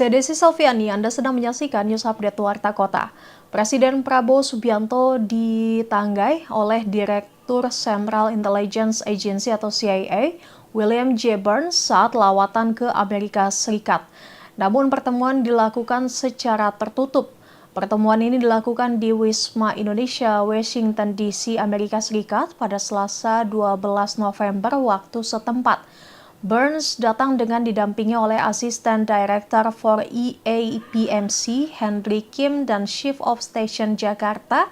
Saya Desi Salviani, Anda sedang menyaksikan News Update Warta Kota. Presiden Prabowo Subianto ditanggai oleh Direktur Central Intelligence Agency atau CIA, William J. Burns saat lawatan ke Amerika Serikat. Namun pertemuan dilakukan secara tertutup. Pertemuan ini dilakukan di Wisma Indonesia, Washington DC, Amerika Serikat pada Selasa 12 November waktu setempat. Burns datang dengan didampingi oleh Asisten Director for EAPMC, Henry Kim, dan Chief of Station Jakarta,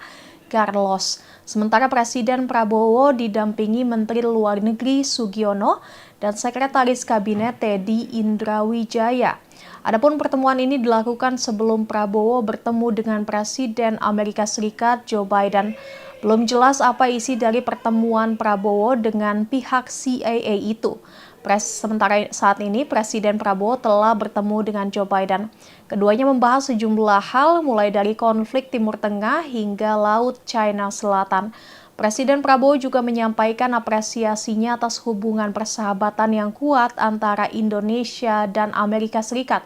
Carlos. Sementara Presiden Prabowo didampingi Menteri Luar Negeri Sugiono dan Sekretaris Kabinet Teddy Indrawijaya. Adapun pertemuan ini dilakukan sebelum Prabowo bertemu dengan Presiden Amerika Serikat Joe Biden. Belum jelas apa isi dari pertemuan Prabowo dengan pihak CIA itu. Sementara saat ini, Presiden Prabowo telah bertemu dengan Joe Biden. Keduanya membahas sejumlah hal, mulai dari konflik Timur Tengah hingga Laut China Selatan. Presiden Prabowo juga menyampaikan apresiasinya atas hubungan persahabatan yang kuat antara Indonesia dan Amerika Serikat.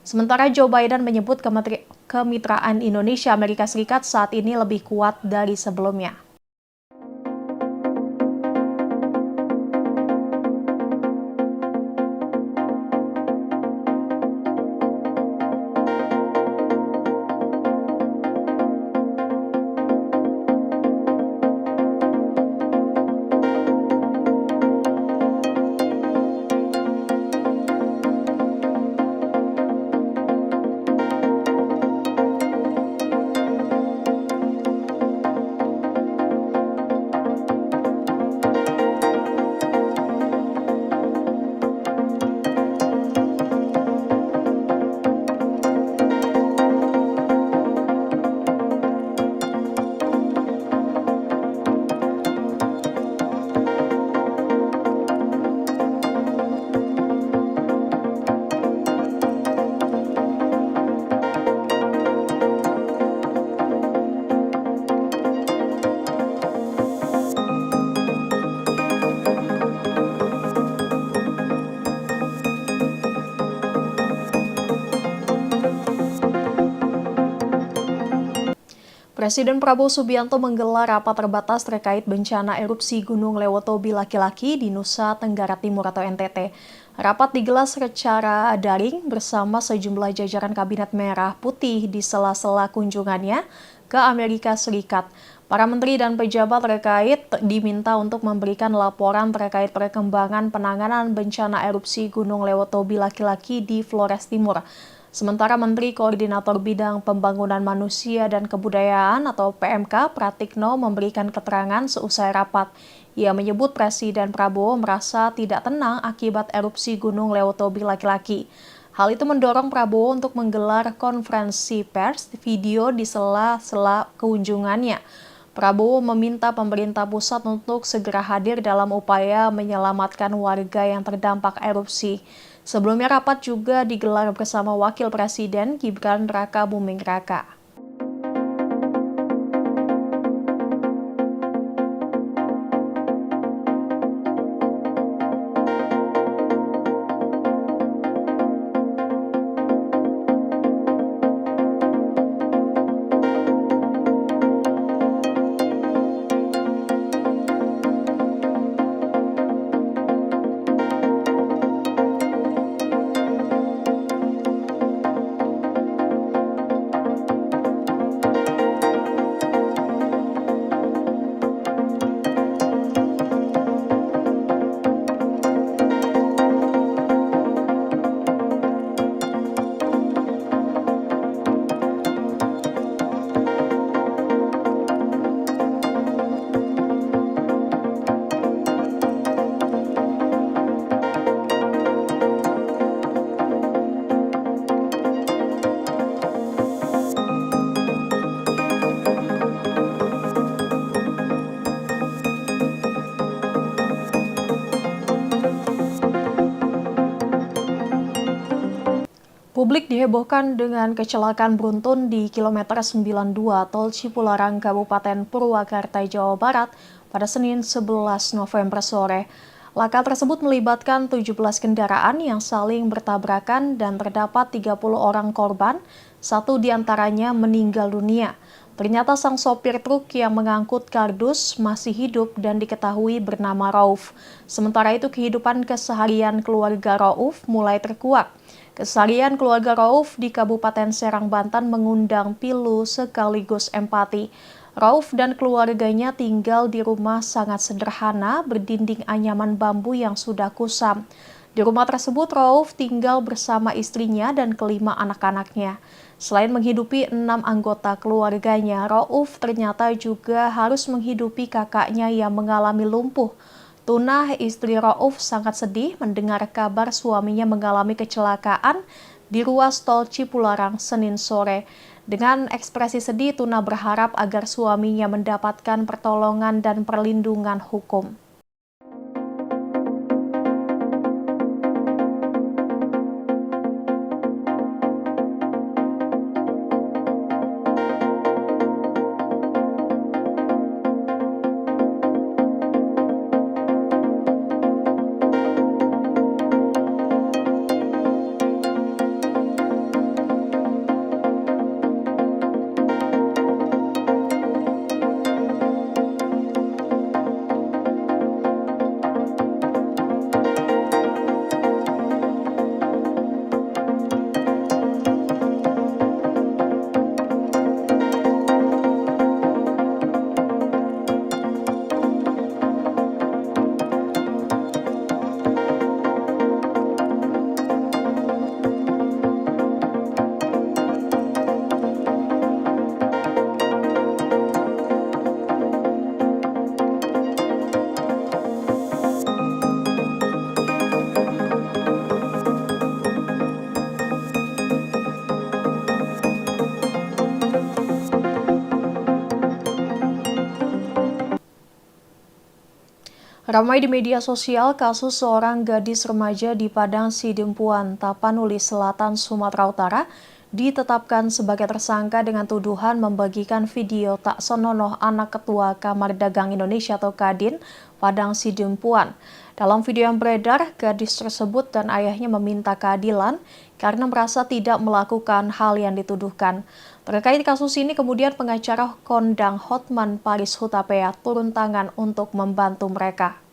Sementara Joe Biden menyebut kemitraan Indonesia-Amerika Serikat saat ini lebih kuat dari sebelumnya. Presiden Prabowo Subianto menggelar rapat terbatas terkait bencana erupsi Gunung Lewotobi laki-laki di Nusa Tenggara Timur atau NTT. Rapat digelar secara daring bersama sejumlah jajaran Kabinet Merah Putih di sela-sela kunjungannya ke Amerika Serikat. Para menteri dan pejabat terkait diminta untuk memberikan laporan terkait perkembangan penanganan bencana erupsi Gunung Lewotobi laki-laki di Flores Timur. Sementara Menteri Koordinator Bidang Pembangunan Manusia dan Kebudayaan atau PMK Pratikno memberikan keterangan seusai rapat. Ia menyebut Presiden Prabowo merasa tidak tenang akibat erupsi Gunung Lewotobi laki-laki. Hal itu mendorong Prabowo untuk menggelar konferensi pers video di sela-sela kunjungannya. Prabowo meminta pemerintah pusat untuk segera hadir dalam upaya menyelamatkan warga yang terdampak erupsi. Sebelumnya rapat juga digelar bersama Wakil Presiden Gibran Rakabuming Raka. Publik dihebohkan dengan kecelakaan beruntun di kilometer 92 Tol Cipularang, Kabupaten Purwakarta, Jawa Barat pada Senin 11 November sore. Laka tersebut melibatkan 17 kendaraan yang saling bertabrakan dan terdapat 30 orang korban, satu diantaranya meninggal dunia. Ternyata sang sopir truk yang mengangkut kardus masih hidup dan diketahui bernama Rauf. Sementara itu kehidupan keseharian keluarga Rauf mulai terkuak. Keseharian keluarga Rauf di Kabupaten Serang, Banten mengundang pilu sekaligus empati. Rauf dan keluarganya tinggal di rumah sangat sederhana berdinding anyaman bambu yang sudah kusam. Di rumah tersebut, Rauf tinggal bersama istrinya dan kelima anak-anaknya. Selain menghidupi 6 anggota keluarganya, Rauf ternyata juga harus menghidupi kakaknya yang mengalami lumpuh. Tunah, istri Rauf, sangat sedih mendengar kabar suaminya mengalami kecelakaan di ruas tol Cipularang Senin sore. Dengan ekspresi sedih, Tuna berharap agar suaminya mendapatkan pertolongan dan perlindungan hukum. Ramai di media sosial kasus seorang gadis remaja di Padang Sidempuan, Tapanuli Selatan, Sumatera Utara ditetapkan sebagai tersangka dengan tuduhan membagikan video tak senonoh anak Ketua Kamar Dagang Indonesia atau Kadin Padang Sidempuan. Dalam video yang beredar, gadis tersebut dan ayahnya meminta keadilan karena merasa tidak melakukan hal yang dituduhkan. Terkait kasus ini, kemudian pengacara kondang Hotman Paris Hutapea turun tangan untuk membantu mereka.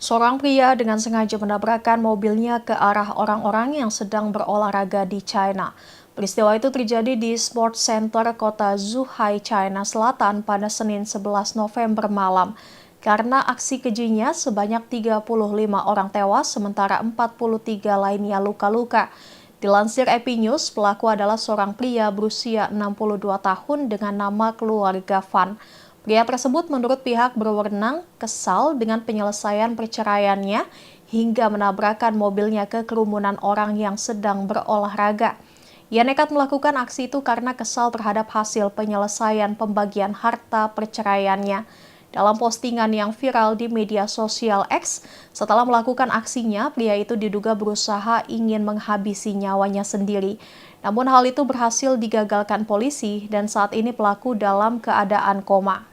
Seorang pria dengan sengaja menabrakkan mobilnya ke arah orang-orang yang sedang berolahraga di China. Peristiwa itu terjadi di Sports Center kota Zhuhai, China Selatan pada Senin 11 November malam. Karena aksi kejinya, sebanyak 35 orang tewas, sementara 43 lainnya luka-luka. Dilansir AP News, pelaku adalah seorang pria berusia 62 tahun dengan nama keluarga Van. Pria tersebut menurut pihak berwenang kesal dengan penyelesaian perceraiannya hingga menabrakkan mobilnya ke kerumunan orang yang sedang berolahraga. Ia nekat melakukan aksi itu karena kesal terhadap hasil penyelesaian pembagian harta perceraiannya. Dalam postingan yang viral di media sosial X, setelah melakukan aksinya, pria itu diduga berusaha ingin menghabisi nyawanya sendiri. Namun hal itu berhasil digagalkan polisi dan saat ini pelaku dalam keadaan koma.